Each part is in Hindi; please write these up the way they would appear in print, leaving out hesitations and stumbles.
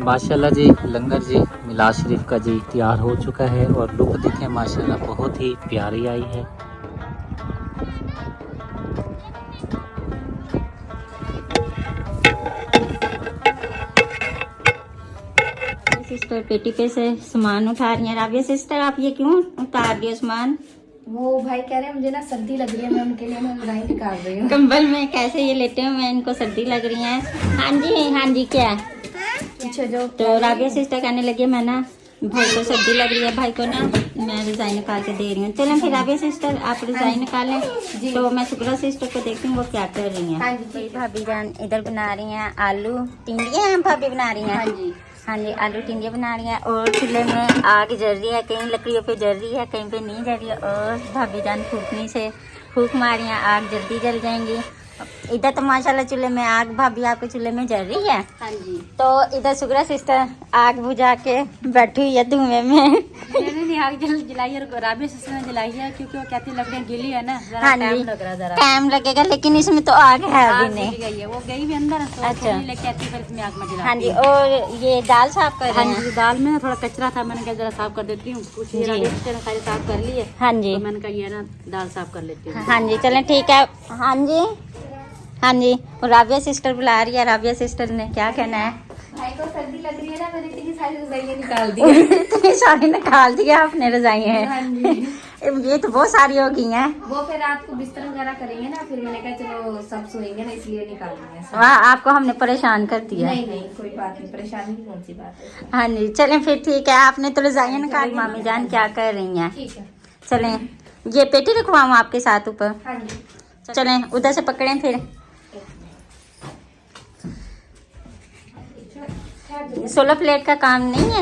माशाल्लाह जी लंगर जी मिलाद शरीफ का जी तैयार हो चुका है और लुक देखें माशाल्लाह बहुत ही प्यारी आई है। सिस्टर पेटी पे से सामान उठा रही हैं। राबिया सिस्टर आप ये क्यों उतार रही हो सामान? वो भाई कह रहे हैं मुझे ना सर्दी लग रही है, मैं उनके लिए मैं रजाई निकाल रही हूँ। कंबल में कैसे ये लेटे हुए हैं, इनको सर्दी लग रही है। हाँ जी क्या पीछे जो तो राबिया सिस्टर कहने लगी मैं ना भाई को सर्दी लग रही है, भाई को ना मैं रजाई निकाल के दे रही हूँ। चलें फिर राबिया सिस्टर आप रजाई निकालें तो मैं शुक्रा सिस्टर को देखती हूँ वो क्या कर रही हैं। हाँ जी भाभी जान इधर बना रही हैं आलू टिंडियाँ, भाभी बना रही हैं। हाँ जी हाँ जी आलू टिंडियाँ बना रही हैं और चूल्हे में आग जल रही है, कहीं लकड़ियों पे जल रही है कहीं पे नहीं जल रही है। और भाभी जान फूकनी से फूक मारी हैं, आग जल्दी जल जाएंगी। इधर तो माशाल्लाह चूल्हे में आग, भाभी आपके चूल्हे में जल रही है। हाँ जी तो इधर सुगरा सिस्टर आग बुझा के बैठी हुई है धुएं में। मैंने आग जलाई और राबिया सिस्टर ने जलाई है क्योंकि वो कहती लकड़ियाँ गीली है ना, जरा हाँ टाइम जी लग रहा है, जरा टाइम लगेगा लेकिन इसमें तो आग है आग अभी नहीं। बुझ गई है, वो गई भी अंदर तो अच्छा। लेके आती है, फिर इसमें आग में जलाती हाँ जी है। और ये दाल साफ कर हाँ रहे हैं। जी दाल में ना थोड़ा कचरा था, मैंने कहा जरा साफ कर देती हूँ। कुछ ये जी। राबिया सिस्टर ने सारी साफ कर ली है हाँ जी तो मैंने कहा ये ना दाल साफ कर लेती हूँ। हाँ जी चलें ठीक है। हाँ जी हाँ जी और राबिया सिस्टर बुला रही है। राबिया सिस्टर ने क्या कहना है? भाई को सर्दी लग रही है ना, मैंने इतनी सारी रजाइयाँ निकाल दी। इतनी सारी निकाल दिया आपने रजाई हाँ हैं। जी ये तो बहुत सारी हो गई हैं। वो फिर रात को बिस्तर वगैरह करेंगे ना, फिर मैंने कहा चलो सब सोएंगे ना इसलिए निकाल दिया सब। वाह आपको हमने परेशान कर दिया। नहीं नहीं कोई बात नहीं, परेशानी की कौन सी बात है। हाँ जी चलें फिर ठीक है। आपने तो रजाइयाँ निकाल, मामी जान क्या कर रही हैं? ठीक है चलें ये पेटी रखवाऊँ आपके साथ ऊपर? हाँ जी चलें उधर से पकड़ें फिर। सोलर प्लेट का काम नहीं है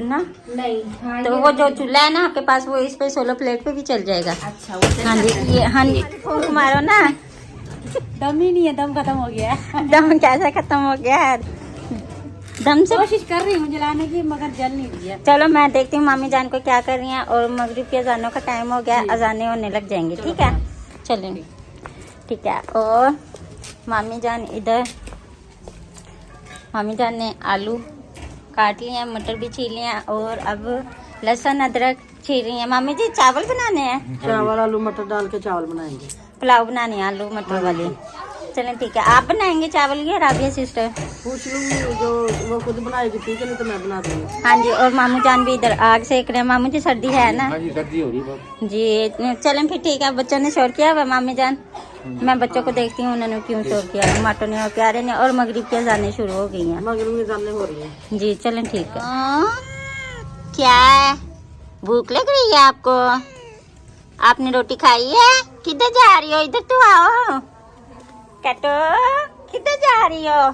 ना? नहीं हाँ तो ये वो जो चूल्हा है ना आपके पास वो इस पे सोलर प्लेट पे भी चल जाएगा। अच्छा वो हाँ जी ये हाँ जी फूंक मारो ना। दम ही नहीं है, दम खत्म हो गया है। दम कैसे खत्म हो गया है? दम से कोशिश कर रही हूँ जलाने की मगर जल नहीं दिया। चलो मैं देखती हूँ मामी जान को क्या कर रही हैं। और मगरिब के अजानों का टाइम हो गया, अजाने होने लग जाएंगे। ठीक है चलें ठीक है। और मामी जान इधर, मामी जान ने आलू काट लिए हैं, मटर भी छील लिए हैं और अब लहसुन अदरक छील रही हैं। मामी जी चावल बनाने हैं? चावल आलू मटर डाल के चावल बनाएंगे। पुलाव बनानी है आलू मटर वाली। चलें ठीक है। आप बनाएंगे चावल या राबिया सिस्टर? पूछ लूंगी जो वो खुद बनाएगी, ठीक है नहीं तो मैं बना दूंगी। हाँ जी और मामू जान भी इधर आग सेक रहे हैं। मामू जी सर्दी है ना? सर्दी हो रही है जी चलें फिर ठीक है। बच्चों ने शोर किया हुआ मामी जान, मैं बच्चों को देखती हूँ उन्होंने क्यों शोर किया। माटो ने और प्यारे ने और मगरिब की अजानें शुरू हो गई हैं। मगरिब की अजानें हो रही है। जी चलें ठीक है। क्या है भूख लग रही है आपको? आपने रोटी खाई है? किधर जा रही हो? इधर तो आओ। कटो किधर जा रही हो?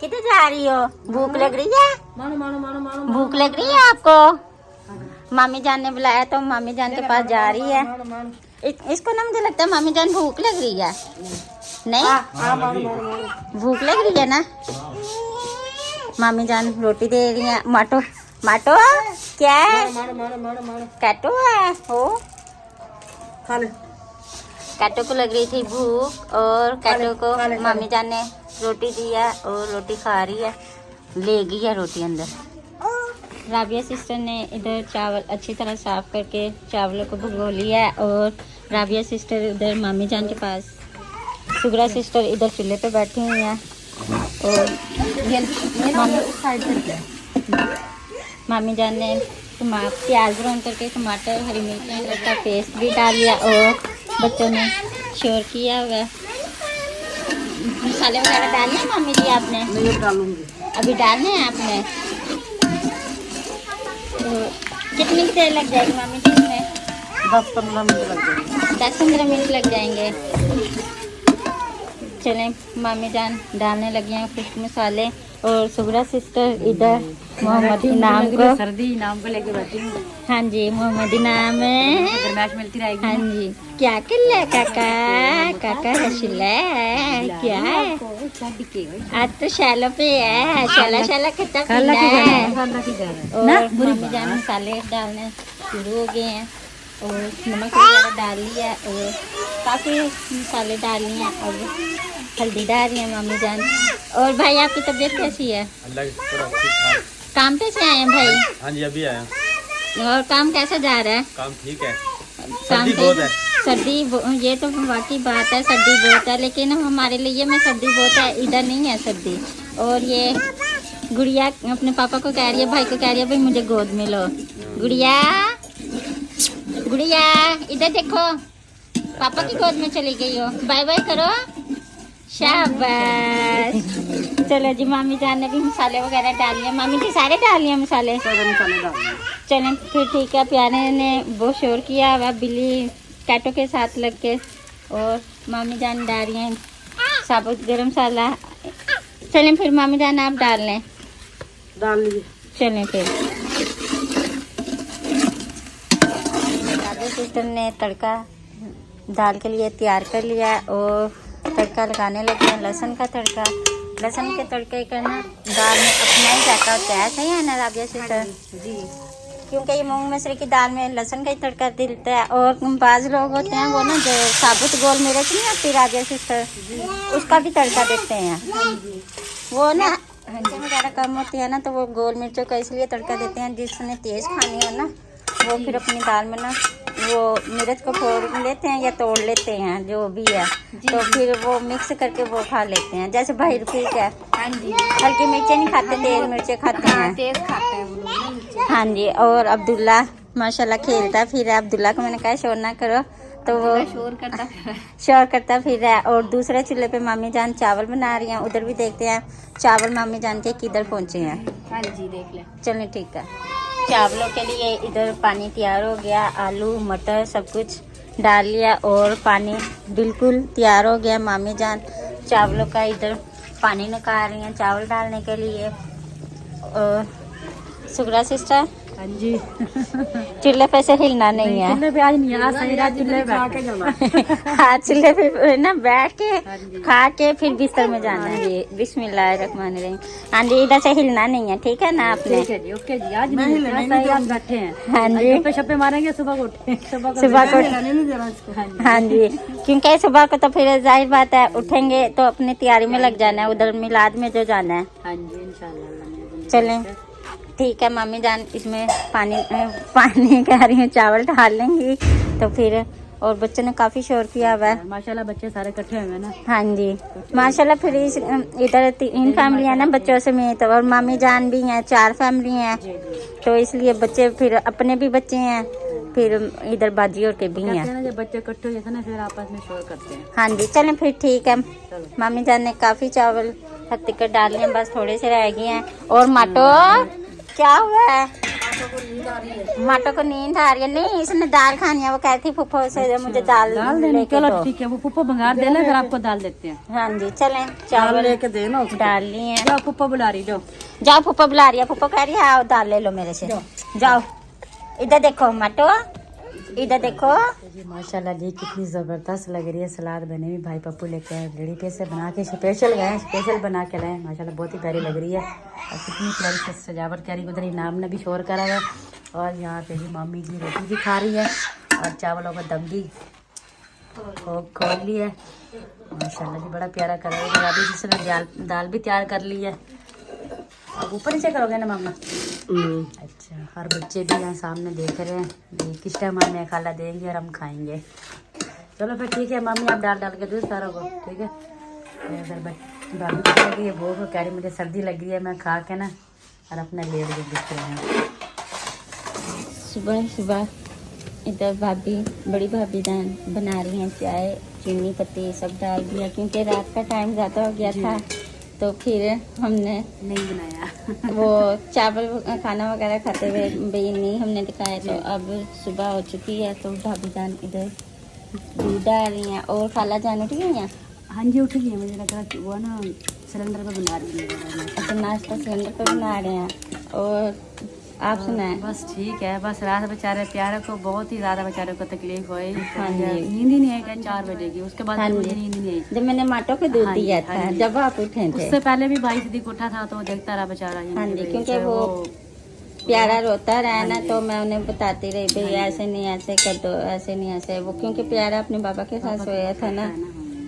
किधर जा रही हो? भूख लग रही है? मानो मानो मानो मानो भूख लग रही है आपको? मामी जान ने बुलाया तो मामी जान के पास जा रही है। मानो मानो इसको ना मुझे लगता है मामी जान भूख लग रही है। नहीं हाँ मानो मानो मानो भूख लग रही है ना? मामी जान रोटी दे रही है। माटो माटो क्या है? मानो मानो मानो मानो कैटो है हो? खा ले। कैटो को लग रही थी भूख और कैटो को खा ले। मामी जान ने रोटी दिया और रोटी खा रही है, ले गई है रोटी अंदर। राबिया सिस्टर ने इधर चावल अच्छी तरह साफ करके चावलों को भिगो लिया है और राबिया सिस्टर इधर मामी जान के पास, सुगरा सिस्टर इधर चूल्हे पे बैठी हुई हैं और मामी जान ने प्याज भून करके टमाटर हरी मिर्च का पेस्ट भी डाल लिया और बच्चों ने शोर किया हुआ है। मसाले वगैरह डालने हैं मामी जी आपने? नहीं डालूंगी अभी डालने हैं आपने? तो कितनी देर लग जाएगी मामी जी इसमें? 10-15 मिनट लग जाएंगे। 10-15 मिनट लग जाएंगे। चलें मामी जान डालने लगी हैं कुछ मसाले और सुगरा सिस्टर इधर मोहम्मदी नाम को, सर्दी नाम को लेके बैठी हूँ। हाँ जी मोहम्मदी नाम है। गरमाश मिलती रहेगी। हाँ जी क्या कर ले काका? काका हंसले क्या है? आज तो शैलो पे है, शैला शैला खट्टा पीना है। और मामी जान मसाले डालने शुरू हो गए हैं और नमक वगैरह डाल लिया और काफ़ी मसाले डाल लिए हैं। अब हल्दी डाल रही है मामी जान। और भाई आपकी तबीयत कैसी है? अल्लाह की शुक्र है, ठीक ठाक। काम पे से आए हैं भाई? हाँ जी अभी आया। और काम कैसा जा रहा है? काम ठीक है। काम सर्दी बहुत है। ये तो वाकई बात है, सर्दी बहुत है, लेकिन हमारे लिए में सर्दी बहुत है, इधर नहीं है सर्दी। और ये गुड़िया अपने पापा को कह रही है, भाई को कह रही है भाई मुझे गोद में लो। गुड़िया गुड़िया इधर देखो, पापा की गोद में चली गई हो। बाय बाय करो, शाबाश। चलो जी, मामी जान ने भी मसाले वगैरह डाल लिए। मामी जी सारे डाल लिए मसाले? चलें फिर ठीक है। प्यारे ने बहुत शोर किया हुआ बिल्ली कैटो के साथ लग के। और मामी जान डाल रही हैं साबुत गरम मसाला। चलें फिर मामी जान आप डाल लें। डाल लीजिए। चलें फिर। दादी सिस्टर ने तड़का दाल के लिए तैयार कर लिया और तड़का लगाने लगे हैं, लहसुन का तड़का। लहसुन के तड़के करना दाल में अपना ही जाता होता है, सही है ना राबिया सिस्टर? जी। क्योंकि ये मूंग मसूरी की दाल में लहसुन का ही तड़का दिलता है। और बाज़ लोग होते हैं वो ना जो साबुत गोल मिर्च नहीं आती राबिया सिस्टर, उसका भी तड़का देते हैं। वो ना मिर्चें वगैरह कम होती है ना, तो वो गोल मिर्चों का इसलिए तड़का देते हैं। जिसने तेज़ खानी हो ना वो फिर अपनी दाल में ना वो मिर्च को फोड़ लेते हैं या तोड़ लेते हैं, जो भी है, तो फिर वो मिक्स करके वो खा लेते हैं। जैसे भाई रफीक है, हाँ जी, हल्की मिर्चें नहीं खाते, तेज मिर्चें खाते हैं। तेज खाते हैं वो लोग। हाँ जी। और अब्दुल्ला माशाल्लाह खेलता फिर है। अब्दुल्ला को मैंने कहा शोर ना करो, तो वो शोर करता फिर रहा है। और दूसरे चूल्हे पे मामी जान चावल बना रही हैं। उधर भी देखते हैं चावल मामी जान के किधर पहुँचे हैं। हाँ जी, देख लें। चलें ठीक है। चावलों के लिए इधर पानी तैयार हो गया, आलू मटर सब कुछ डाल लिया और पानी बिल्कुल तैयार हो गया। मामी जान चावलों का इधर पानी निकाल रही हैं चावल डालने के लिए। और सुगरा सिस्टर, हाँ जी, चूल्हे पे से हिलना नहीं है। चूल्हे पे आज नहीं, आज सही रात चूल्हे पे बैठ के जाना। हाँ, चूल्हे पे ना बैठ के खा के फिर बिस्तर में जाना है। जी बिस्मिल्लाहिर्रहमानिर्रहीम। हाँ जी, इधर से हिलना नहीं है, ठीक है ना आपने? ठीक है जी, ओके जी। आज नहीं सही रात बैठे हैं। हाँ जी, पे छप्पे मारेंगे सुबह को उठे, सुबह को। हाँ जी, क्योंकि सुबह को तो फिर जाहिर बात है उठेंगे तो अपनी तैयारी में लग जाना है, उधर मिलाद में जो जाना है। हाँ जी, इंशाल्लाह। चलें ठीक है। मामी जान इसमें पानी कह रही है चावल डाल लेंगी तो फिर। और बच्चों ने काफ़ी शोर किया हुआ है माशाल्लाह, बच्चे सारे इकट्ठे हुए हैं ना। हाँ जी माशाल्लाह। फिर इधर 3 फैमिली है ना बच्चों समेत, और मामी जान भी हैं, 4 फैमिली हैं, तो इसलिए बच्चे फिर अपने भी बच्चे हैं, फिर इधर बाजी और के भी हैं। जब बच्चे इकट्ठे हो जाते हैं ना फिर आपस में शोर करते हैं। हाँ जी चलें फिर ठीक है। मामी जान ने काफ़ी चावल हद तक डाल लिए, बस थोड़े से रह गए हैं। और माटो क्या हुआ है? माटो को नींद आ रही है। नहीं, इसने दाल खानी है, वो कहती फूफो से मुझे दाल लेके चलो दो। ठीक है, वो पुप्पो भंगार देना फिर आपको दाल देते हैं। हाँ जी चलें, चावल लेके देना, डाल लिए हैं। जाओ पुप्पो बुला रही, जाओ जाओ, फूफो बुला रही है। फूफो कह रही है आओ दाल ले लो मेरे से। जाओ इधर देखो माटो, इधर देखो। माशाल्लाह जी, कितनी ज़बरदस्त लग रही है। सलाद बने हुई, भाई पप्पू लेके आए, रेडी पे से बना के स्पेशल गए, स्पेशल बना के लाए। माशाल्लाह बहुत ही प्यारी लग रही है और कितनी प्यारी से सजावट करी। उधर इनाम ने भी शोर करा है और यहाँ पे भी मम्मी जी रोटी भी खा रही है और चावलों का दम भी खोल ली है। माशाल्लाह जी बड़ा प्यारा कर रही है। अभी जिसने दाल भी तैयार कर ली है। अब ऊपर नीचे करोगे ना मामा? अच्छा, और बच्चे भी यहाँ सामने देख रहे हैं किस टाइम हमें खाला देंगे और हम खाएंगे। चलो फिर ठीक है मम्मी, आप डाल के दूध सारों को, ठीक है। भाभी को लगी है भूख, कह रही मुझे सर्दी लगी है, मैं खा के ना और अपना लेट गई बिस्तर में। सुबह सुबह इधर भाभी, बड़ी भाभी जान बना रही हैं चाय, चीनी पत्ती सब डाल दिया, क्योंकि रात का टाइम ज़्यादा हो गया था तो फिर हमने नहीं बनाया वो चावल खाना वगैरह खाते हुए भी नहीं हमने दिखाया। तो अब सुबह हो चुकी है तो भाभी जान इधर दूध डाल रही हैं। और खाला जान उठ गई हैं? हाँ जी उठ गई है, मुझे लग रहा है वो ना सिलेंडर पे बना रही है। अच्छा, नाश्ता सिलेंडर पर बना रहे हैं। और आप सुनाएं? बस ठीक है, बस रात बेचारे प्यारे को बहुत ही ज़्यादा बेचारे को तकलीफ हुई। हाँ जी, नींद ही नहीं आई 4 बजे की, उसके बाद हाँ मुझे जी, नींद नहीं आई। जब मैंने माटो को दूध हाँ जी, दिया हाँ था जी। जब आप उठे थे। उससे पहले भी भाई सिद्दीक उठा था तो देखता रहा बेचारा। हाँ जी, क्योंकि वो प्यारा रोता रहा ना तो मैं उन्हें बताती रही भाई ऐसे नहीं ऐसे कर दो, ऐसे नहीं ऐसे। वो क्योंकि प्यारा अपने बाबा के साथ सोया था ना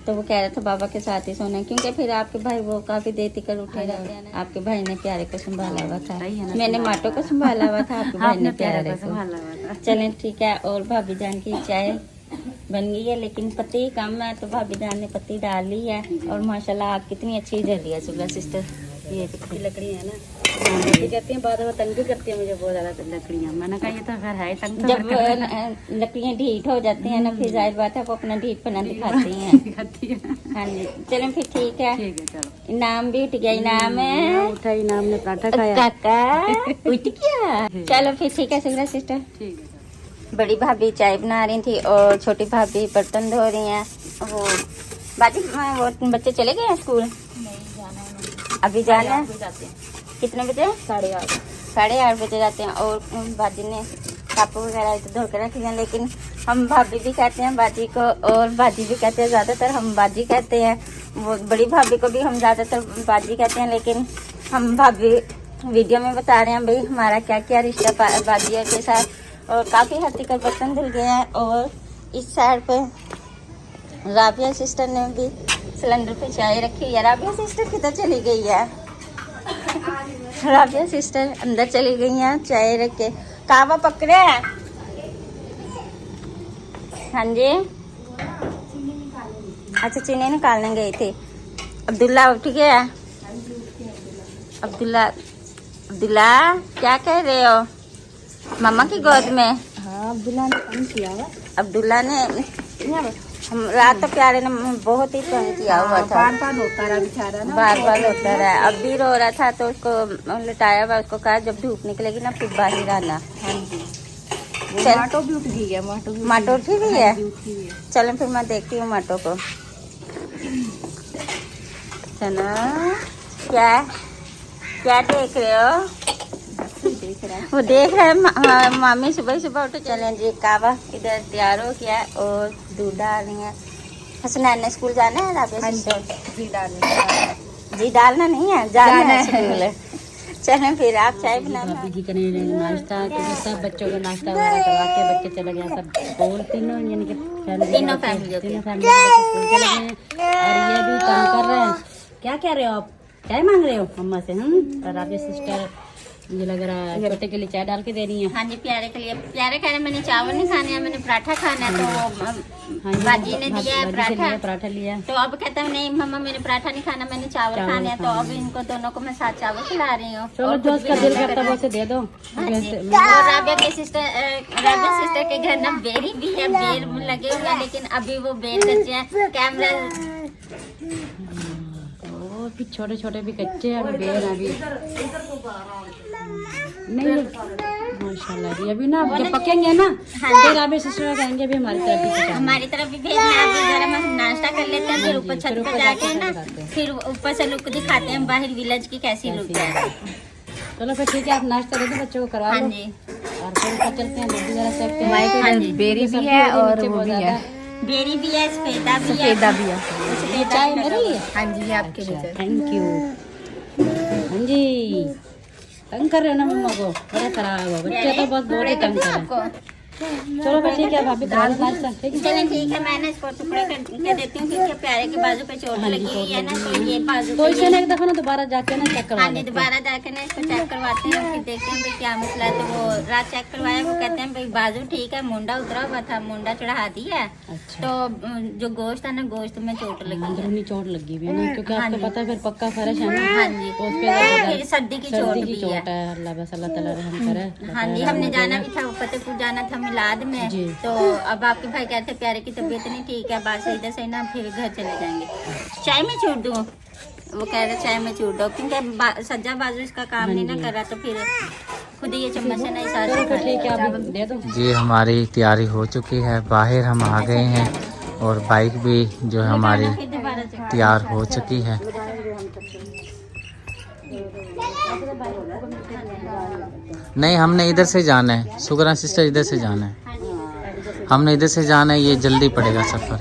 तो वो कह रहा था बाबा के साथ ही सोना है, क्योंकि फिर आपके भाई वो काफी देर तक उठे रहते हैं ना। आपके भाई ने प्यारे को संभाला हुआ था, मैंने माटो को संभाला हुआ था, आपके भाई ने प्यारे को। चलें ठीक है। और भाभी जान की चाय बन गई है, लेकिन पत्ती कम है तो भाभी जान ने पत्ती डाल ली है। और माशाल्लाह आग कितनी अच्छी जल रही है सुबह सिस्टर। ये दिखती लकड़ी है ना, ये कहती हैं बाद में तंग भी करती है मुझे बहुत ज्यादा लकड़ियाँ। मैंने कहा ये तो घर है तंग तो जब लकड़ियाँ ढीठ हो जाती हैं ना, फिर जाहिर बात है वो अपना ढीठपना दिखाती हैं। दिखाती है। हाँ जी चलें फिर ठीक है। ठीक है चलो। इनाम भी उठ गया, इनाम है उठा इनाम ने पराठा खाया। काका उठ गया। चलो फिर ठीक है सुगरा सिस्टर। ठीक है। बड़ी भाभी चाय बना रही थी और छोटी भाभी बर्तन धो रही हैं। वो बाजी वो बच्चे चले गए हैं स्कूल? अभी जाना है। कितने बजे? 8:30। 8:30 बजे जाते हैं। और बाजी ने पापा वगैरह तो धो के रखे हैं, लेकिन हम भाभी भी कहते हैं बाजी को, और बाजी भी कहते हैं, ज्यादातर हम बाजी कहते हैं। वो बड़ी भाभी को भी हम ज्यादातर बाजी कहते हैं, लेकिन हम भाभी वीडियो में बता रहे हैं भाई हमारा क्या क्या रिश्ता बाजियों के साथ। और काफी हद तक बर्तन धुल गए हैं। और इस साइड पे राबिया सिस्टर ने भी सिलेंडर पे चाय रखी है। राबिया सिस्टर किधर चली गई है? राबिया सिस्टर अंदर चली गई हैं चाय रख के। कावा पकड़े हैं? हाँ जी अच्छा चीनी निकालने गई थी। अब्दुल्ला उठ गया? अब्दुल्ला क्या कह रहे हो? मम्मा की गोद में? हाँ अब्दुल्ला ने काम किया हुआ। अब्दुल्ला ने हम रात तो प्यारे ने बहुत ही तंग किया हुआ था। बार होता रहा बेचारा ना, बार होता रहा। अब भी रो रहा था तो उसको लिटाया हुआ, उसको कहा जब धूप निकलेगी ना फिर बाहर आना। हाँ जी। चल माटो भी उठ गई है। माटो उठी भी है? उठी हुई है। चलो फिर मैं देखती हूँ माटो को। चलो क्या देख रहे हो? वो देख रहे हैं मामी सुबह सुबह उठे। चलें जी कावा इधर तैयार हो गया और दूध डाल रही है। हसनैन ने स्कूल जाना है? राबिया जी डालना नहीं है, जाना है स्कूल। चलें फिर आप चाय बनाना। भाभी जी करें नाश्ता, क्योंकि सब बच्चों को नाश्ता वगैरह करवा के बच्चे चले गए सब। और तीनों यानी कि तीनों फैमिली स्कूल चले गए। और ये भी काम कर रहे हैं। क्या कह रहे हो आप? चाय मांग रहे हो मम्मा से? और राबिया सिस्टर मुझे लग रहा है छोटे के लिए चाय डाल के दे रही है। हाँ जी प्यारे के लिए। प्यारे कह रहे मैंने चावल नहीं खाने हैं, मैंने पराठा खाना है। तो बाजी ने दिया है पराठा लिया। तो अब कहता है नहीं मम्मा मैंने पराठा नहीं खाना, मैंने चावल खाने हैं। तो अब इनको दोनों को मैं साथ चावल खिला रही हूँ। चलो जो उसका दिल करता है वो उसे दे दो। और राबिया सिस्टर के घर ना बेरी भी है, बेर लगे हुए हैं, लेकिन अभी वो बेर कच्चे हैं। कैमरा भी छोटे छोटे भी कच्चे हैं, अभी बेर अभी नहीं। माशाल्लाह जी अभी ना जब पकेंगे ना फिर आप सिस्टर कहेंगे अभी हमारी तरफ भी भेजना। अभी जरा हम नाश्ता कर लेते हैं, फिर ऊपर छत पे जाके ना फिर ऊपर से लुक दिखाते हैं बाहर विलेज की कैसी लुक है। चलो फिर ठीक है, आप नाश्ता दे दो बच्चों को करवा लो। और फिर ऊपर चलते हैं, लड्डू जरा सेकते हैं। हाँ जी बेरी भी है और वो भी है, बेरी भी है, सफेदा भी है। चाय मेरे लिए? हाँ जी आपके लिए। Thank you. हाँ जी तंग कर रहे हो ना मम्मा को? बड़ा खराब हो बच्चे तो बस बहुत ही तंग कर रहे हैं। चलो फिर ठीक है भाभी दाल नाश्ता ठीक है। चलें ठीक है, मैंने इसको टुकड़े करके देती हूँ क्योंकि प्यारे के बाजू पे चोट लगी हुई है ना, तो ये बाजू तो इसे ना एक दफा ना दोबारा जाके ना चेक करवा लेते हैं। दोबारा जाके ना इसको चेक करवाते हैं, फिर देखते हैं भाई क्या मसला है। तो वो रात चेक करवाया, वो कहते हैं भाई बाजू ठीक है, मुंडा उतरा हुआ था, मुंडा चढ़ा दिया। अच्छा। तो जो गोश्त है ना, गोश्त में चोट लगी है। अंदरूनी चोट लगी हुई है ना, क्योंकि आपको पता है फिर पक्का फर्श है ना। हाँ जी तो उस पे फिर सर्दी की चोट भी है। अल्लाह बस अल्लाह ताला रहम करे। हाँ जी हमने जाना भी था, फतेहपुर जाना था मिलाद में। तो अब आपके भाई कहते प्यारे की तबीयत नहीं ठीक है, बात से इधर से ना फिर घर चले जाएंगे। चाय में छूट दूँ? वो कह रहे चाय में छूट दो, क्योंकि सज्जा बाजू इसका काम नहीं ना कर रहा, तो फिर खुद ही ये चम्मच से नहीं सारा ठीक है आप दे दो। जी हमारी तैयारी हो चुकी है, बाहर हम आ गए हैं और बाइक भी जो है हमारी तैयार हो चुकी है। नहीं हमने इधर से जाना है, सुगरा सिस्टर इधर से जाना है, हमने इधर से जाना है, ये जल्दी पड़ेगा सफ़र।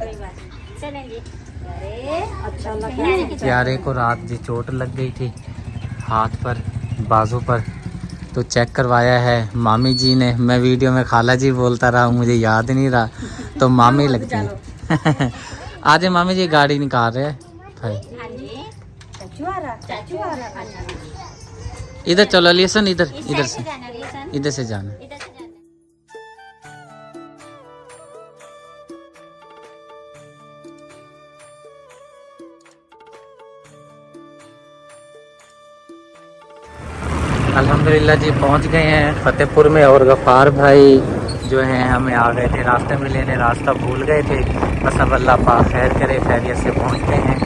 प्यारे को रात जी चोट लग गई थी हाथ पर, बाजू पर, तो चेक करवाया है मामी जी ने। मैं वीडियो में खाला जी बोलता रहा, मुझे याद नहीं रहा, तो मामी लगती है। आज ये मामी जी गाड़ी निकाल रहे हैं भाई। हाँ जी चाचू आ रहा इधर चलो लिसन, इधर इधर से जाना लिसन, इधर से जाना। इधर से जाना। अल्हम्दुलिल्लाह जी पहुंच गए हैं फतेहपुर में। और गफ़ार भाई जो हैं हमें आ गए थे रास्ते में लेने, रास्ता भूल गए थे। बस अब अल्लाह पाक खैर करे, खैरियत से पहुंच गए हैं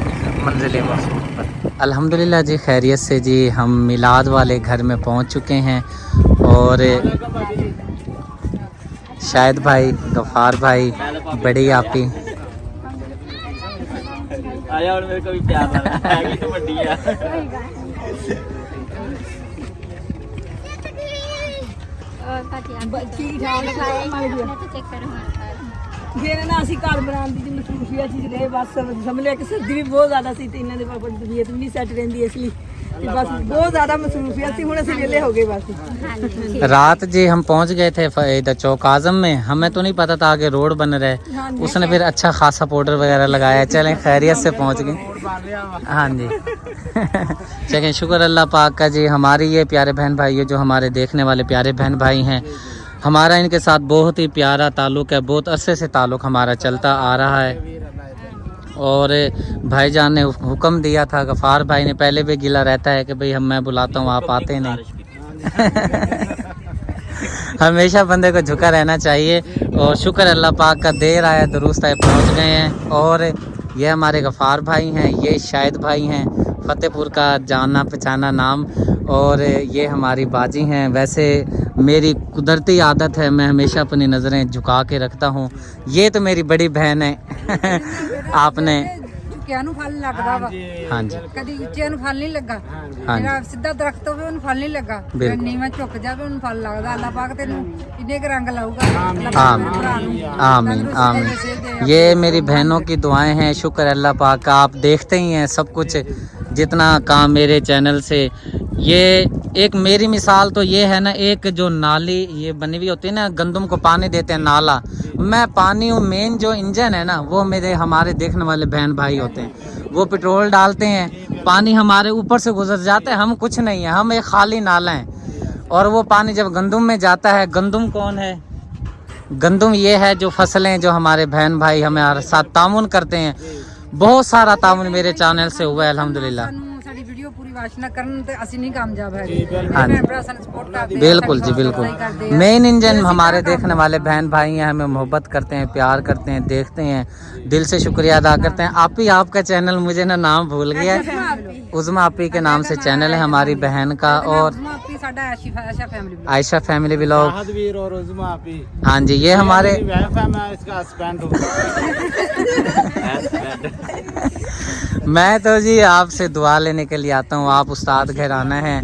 मंजिल मक़सूद पर। अल्हम्दुलिल्लाह जी खैरियत से जी हम मिलाद वाले घर में पहुंच चुके हैं। और शायद भाई, गफ़ार भाई, बड़ी आपी आया और मेरे को भी प्यार लगा है तो बड़ी है। ਫਿਰ ਨਾ ਅਸੀਂ ਘਰ ਬਣਾਉਣ ਦੀ ਮਸਰੂਫੀਅਤ ਚ ਰਹੇ ਬਸ ਸਮਝ ਲਿਆ ਕਿ ਸਰਦੀ ਵੀ ਬਹੁਤ ਜ਼ਿਆਦਾ ਸੀ ਤੇ ਇਹਨਾਂ ਦੇ ਪਾਪਾ ਦੀ ਤਬੀਅਤ ਵੀ ਨਹੀਂ ਸੈੱਟ ਰਹਿੰਦੀ ਇਸ ਲਈ ਤੇ ਬਸ ਬਹੁਤ ਜ਼ਿਆਦਾ मसरूफियत थी। ਹੁਣ ਅਸੀਂ ਵਿਹਲੇ ਹੋ ਗਏ बस। रात जी हम पहुंच गए थे इधर चौक आजम में। हमें तो नहीं पता था आगे रोड बन रहे। उसने फिर अच्छा खासा पाउडर वगैरह लगाया। चलें खैरियत से पहुंच गए। हाँ जी चलें शुक्र अल्लाह पाक का जी। हमारी ये प्यारे बहन भाई, ये जो हमारे देखने वाले प्यारे बहन भाई हैं, हमारा इनके साथ बहुत ही प्यारा ताल्लुक़ है। बहुत अरसे से ताल्लुक़ हमारा चलता आ रहा है। और भाईजान ने हुक्म दिया था, गफ़ार भाई ने पहले भी गिला रहता है कि भाई हम मैं बुलाता हूँ आप आते नहीं। हमेशा बंदे को झुका रहना चाहिए। और शुक्र अल्लाह पाक का, देर आया दुरुस्त आए, पहुँच गए हैं। और ये हमारे गफ़ार भाई हैं, ये शाहिद भाई हैं, फतेहपुर का जाना पहचाना नाम। और ये हमारी बाजी हैं। वैसे मेरी कुदरती आदत है, मैं हमेशा अपनी नज़रें झुका के रखता हूँ। ये तो मेरी बड़ी बहन है। आपने ਝੁਕਿਆ ਨੂੰ ਫਲ ਲੱਗਦਾ ਵਾ, हाँ जी ਕਦੀ ਉੱਚੇ ਨੂੰ ਫਲ ਨਹੀਂ ਲੱਗਾ। हाँ जी ਜਿਹੜਾ ਸਿੱਧਾ ਦਰਖਤ ਹੋਵੇ ਉਹਨੂੰ ਫਲ ਨਹੀਂ ਲੱਗਾ, ਬਿਲਕੁਲ। ਨੀਵਾਂ ਝੁਕ ਜਾਵੇ ਉਹਨੂੰ ਫਲ ਲੱਗਦਾ। ਅੱਲਾਹ ਪਾਕ ਤੈਨੂੰ ਕਿੰਨੇ ਕੁ ਰੰਗ ਲਾਊਗਾ। आमीन आमीन आमीन। ये मेरी बहनों की दुआएं हैं। शुक्र अल्लाह पाक का। आप देखते ही हैं सब कुछ, जितना काम मेरे चैनल से। ये एक मेरी मिसाल तो ये है ना, एक जो नाली ये बनी हुई होती है ना, गंदम को पानी देते हैं नाला, मैं पानी हूँ। मेन जो इंजन है ना, वो मेरे हमारे देखने वाले बहन भाई होते हैं। वो पेट्रोल डालते हैं, पानी हमारे ऊपर से गुजर जाता है। हम कुछ नहीं है, हम एक खाली नाला है। और वो पानी जब गंदम में जाता है, गंदम कौन है? गंदम ये है जो फसलें, जो हमारे बहन भाई हमारे साथ तामुन करते हैं। बहुत सारा तामुन मेरे चैनल से हुआ है अल्हम्दुलिल्लाह। ਸਾਡੀ ਵੀਡੀਓ ਪੂਰੀ ਵਾਚ ਨਾ ਕਰਨ ਤੇ ਅਸੀਂ ਨਹੀਂ ਕਾਮਯਾਬ ਹੈਗੇ। हाँ जी ਭਰਾ ਸਾਨੂੰ ਸਪੋਰਟ ਕਰਦੇ ਆ, बिल्कुल जी साडी बिल्कुल। सब्सक्राइब करते हैं। मेन इंजन हमारे देखने वाले बहन भाई हैं, हमें मोहब्बत करते हैं, प्यार करते हैं, देखते हैं, दिल से शुक्रिया अदा करते हैं। आप ही आपका चैनल, मुझे ना नाम भूल गया है, उज़मा आपी के नाम से चैनल है हमारी बहन का। और आपकी साडा Ayesha family blog. Ayesha family blog. Veer और उज़मा आपी। हाँ जी ये हमारे इसका हस्बैंड मैं तो जी आपसे दुआ लेने के लिए आता हूँ। आप उस्ताद घर आना है।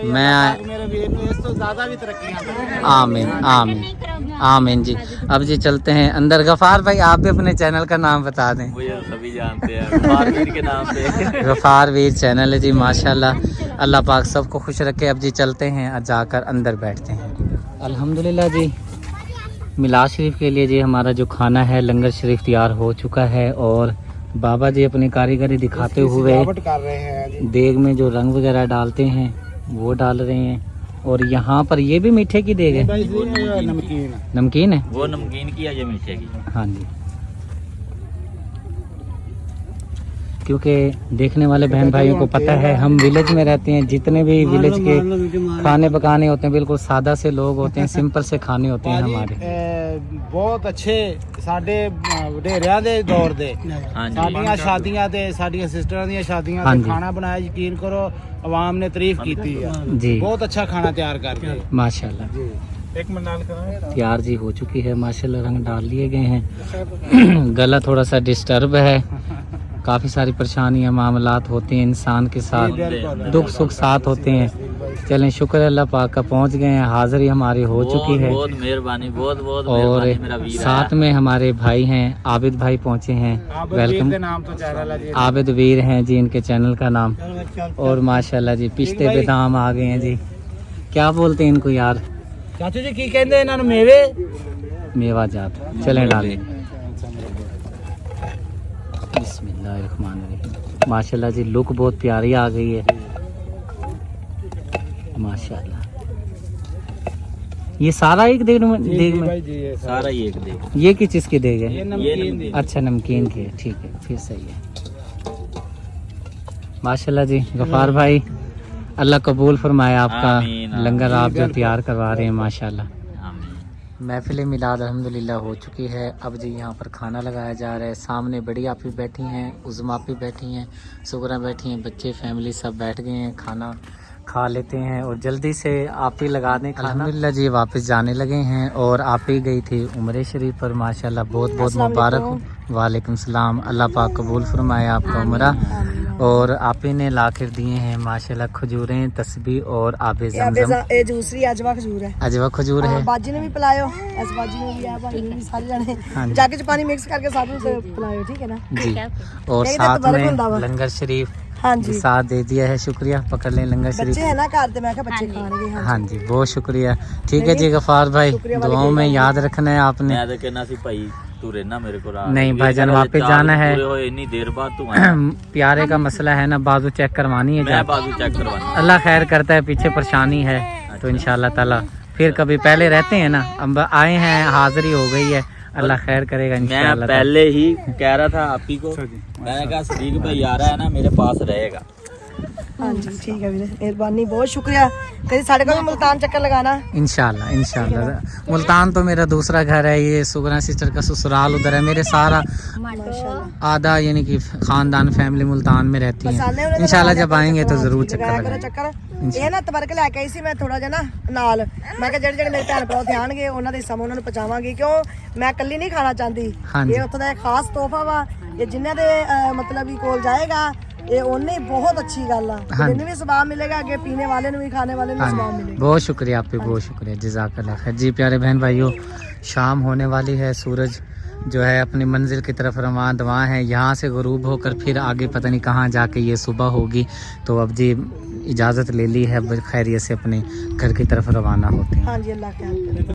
मैं मेरे वीर ने इस तो ज्यादा भी तरक्की। आमीन आमीन आमीन जी। अब जी चलते हैं अंदर। गफ़ार भाई आप भी अपने चैनल का नाम बता दें। मुझे सभी जानते हैं गफ़ार वीर के नाम पे। गफ़ार वीर चैनल है जी माशाल्लाह। अल्लाह पाक सबको खुश रखे। अब जी चलते हैं, जाकर अंदर बैठते हैं। अल्हम्दुलिल्लाह जी मिलाद शरीफ के लिए जी हमारा जो खाना है, लंगर शरीफ तैयार हो चुका है। और बाबा जी अपनी कारीगरी दिखाते हुए कर रहे हैं। देग में जो रंग वगैरह डालते हैं वो डाल रहे हैं। और यहाँ पर ये भी मीठे की देग है, नमकीन नमकीन है। वो नमकीन की है, ये मीठे की। हाँ जी क्योंकि देखने वाले बहन भाइयों को पता है, हम विलेज में रहते हैं। जितने भी विलेज के खाने पकाने होते हैं बिल्कुल सादा से लोग होते हैं, सिंपल से खाने होते हैं हमारे। बहुत अच्छे साडे वडेरिया दे दौर दे हाँ जी साडियां शादियां ते साडियां सिस्टरां दी शादियां हाँ ते जी। खाना बनाया, यकीन करो अवाम ने तारीफ की है। जी बहुत अच्छा खाना तैयार करके माशाल्लाह। एक मिनट डाल कर तैयार जी हो चुकी है माशाल्लाह। रंग डाल लिए गए हैं। गला थोड़ा सा डिस्टर्ब है, काफ़ी सारी परेशानियाँ मामलात होते हैं इंसान के साथ, दुख सुख साथ होते हैं। चलें शुक्र अल्लाह पाक का, पहुँच गए हैं। हाज़िरी हमारी हो चुकी है। बहुत मेहरबानी, बहुत बहुत और मेहरबानी मेरा वीर है। साथ में हमारे भाई हैं, आबिद भाई पहुँचे हैं। वेलकम। नाम तो चैनल है जी, आबिद वीर हैं जी इनके चैनल का नाम। और माशाल्लाह जी पिस्ते बादाम आ गए हैं जी। क्या बोलते हैं इनको यार? चाचू जी की कहते हैं इन्होंने मेवे मेवा जात। चलें डालें। बिस्मिल्लाहिर्रहमानिर्रहीम। माशाल्लाह जी, लुक बहुत प्यारी आ गई है माशाल्लाह। ये सारा एक देग में जी ये सारा ही एक देख। ये किस चीज़ की देग है? ये नमकीन दी। अच्छा, नमकीन की है, ठीक है, फिर सही है। माशाल्लाह जी, गफार भाई अल्लाह कबूल फरमाए आपका आमीन, आमीन। लंगर आप जो तैयार करवा रहे हैं माशाल्लाह। आमीन। महफिल मिलाद अल्हम्दुलिल्लाह हो चुकी है। अब जी यहाँ पर खाना लगाया जा रहा है। सामने बड़ी आपी बैठी हैं, उज़्मा आपी बैठी हैं, सुगरा बैठी हैं, बच्चे फैमिली सब बैठ गए हैं, खाना खा लेते हैं और जल्दी से आप ही लगा दें खाना। अल्हम्दुलिल्लाह जी वापस जाने लगे हैं और आप ही गई थी उम्रे शरीफ पर माशाल्लाह, बहुत बहुत मुबारक। वालेकुम सलाम, अल्लाह पाक कबूल फरमाए आपका उम्रा। और आप ही ने ला कर दिए हैं माशाल्लाह खजूरें, तस्बीह और आबे ज़मज़म। ये दूसरी अजवा खजूर है, अजवा खजूर है। बाजी ने भी पिलायो, इस बाजी ने भी है, भाई ने भी सारे जने हाँ जी। जाके च पानी मिक्स करके साथ में पिलायो, ठीक है ना? जी, और यही तो साथ तबरक में हुंदा वा। लंगर शरीफ हाँ भी जी, साथ दे दिया है। शुक्रिया, पकड़ लें लंगर शरीफ। बच्चे है ना घर, मैं क्या बच्चे खाएंगे। हाँ जी, बहुत शुक्रिया। ठीक है जी गफार भाई, शुक्रिया वाली दुआओं में याद रखना है आपने। मैं तो कहना सी भाई तू रहना मेरे को रात। नहीं ये भाईजान, मेरे वापस चार जाना है। पूरे होए, इतनी देर बाद तू आया। प्यारे का मसला है ना, बाजू चेक करवानी है। मैं बाजू चेक करवाना। अल्लाह खैर करता है, पीछे परेशानी है तो इंशाल्लाह ताला फिर कभी पहले रहते हैं ना, अब आए हैं, हाजिरी हो गई है, अल्लाह खैर करेगा मैं इंशाल्लाह। पहले ही कह रहा था आप ही को, मैंने कहा सदीक भाई आ रहा है ना मेरे पास रहेगा। हाँ जी, ठीक है वीरे, मेहरबानी, बहुत शुक्रिया। कभी साढ़े को भी मुल्तान चक्कर लगाना। इंशाल्लाह इंशाल्लाह। मुल्तान तो मेरा दूसरा घर है, ये सुगरा सिस्टर का ससुराल उधर है। मेरे सारा आधा यानी कि खानदान फैमिली मुल्तान में रहती है। इंशाल्लाह जब आएंगे तो जरूर चक्कर करो लगाएंगे। ਚੱਕਰ। ਇਹ ਨਾ ਤਬਰਕ ਲੈ ਕੇ ਆਈ ਸੀ ਮੈਂ ਥੋੜਾ ਜਿਹਾ ਨਾ ਨਾਲ, ਮੈਂ ਕਿਹਾ ਜਿਹੜੇ ਜਿਹੜੇ ਮੇਰੇ ਭੈਣ ਭਰਾ ਉੱਥੇ ਆਣਗੇ ਉਹਨਾਂ ਦੇ ਸਮਾਂ ਉਹਨਾਂ ਨੂੰ ਪਹੁੰਚਾਵਾਂਗੀ, ਕਿਉਂ ਮੈਂ ਇਕੱਲੀ ਨਹੀਂ ਖਾਣਾ ਚਾਹੁੰਦੀ। ਹਾਂਜੀ। ਇਹ ਉੱਥੋਂ ਦਾ ਇੱਕ ਖਾਸ ਤੋਹਫਾ ਵਾ, ਇਹ ਜਿਨ੍ਹਾਂ ਦੇ ਮਤਲਬ ਵੀ ਕੋਲ ਜਾਏਗਾ ਇਹ ਉਹਨੇ ਬਹੁਤ ਅੱਛੀ ਗੱਲ ਆ। ਮੈਨੂੰ ਵੀ ਸਵਾਬ ਮਿਲੇਗਾ, ਅੱਗੇ ਪੀਣੇ ਵਾਲੇ ਨੂੰ ਵੀ ਖਾਣੇ वाले ਨੂੰ सवाब मिलेगा। बहुत शुक्रिया आप पे, बहुत शुक्रिया, जज़ाकल्लाह खैर। जी प्यारे बहन भाइयों, शाम होने वाली है, सूरज जो है अपनी मंजिल की तरफ रवान दवा है। यहाँ से गुरूब होकर फिर आगे पता नहीं कहाँ जाके ये सुबह होगी। तो अब जी इजाज़त ले ली है, खैरियत से अपने घर की तरफ रवाना होते हैं। हाँ जी, अल्लाह ख्याल करे।